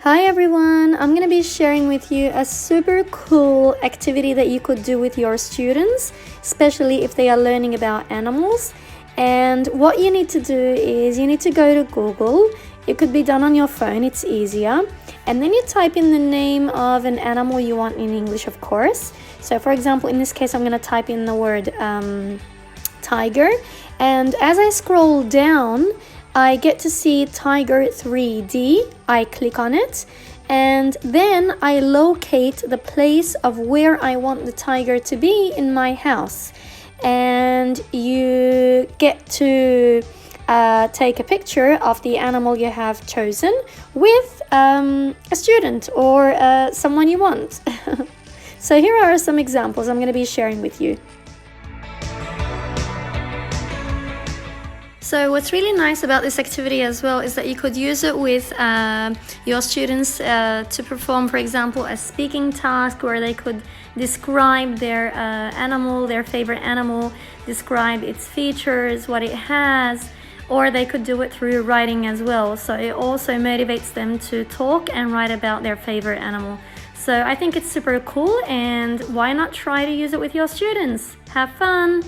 Hi everyone, I'm going to be sharing with you a super cool activity that you could do with your students, especially if they are learning about animals. And what you need to do is you need to go to Google. It could be done on your phone, it's easier. And then you type in the name of an animal you want in English, of course. So for example, in this case, I'm going to type in the word tiger. And as I scroll down, I get to see tiger 3D. I click on it and then I locate the place of where I want the tiger to be in my house. And you get to take a picture of the animal you have chosen with a student or someone you want. So here are some examples I'm going to be sharing with you. So what's really nice about this activity as well is that you could use it with your students to perform, for example, a speaking task where they could describe their animal, their favorite animal, describe its features, what it has, or they could do it through writing as well. So it also motivates them to talk and write about their favorite animal. So I think it's super cool, and why not try to use it with your students? Have fun!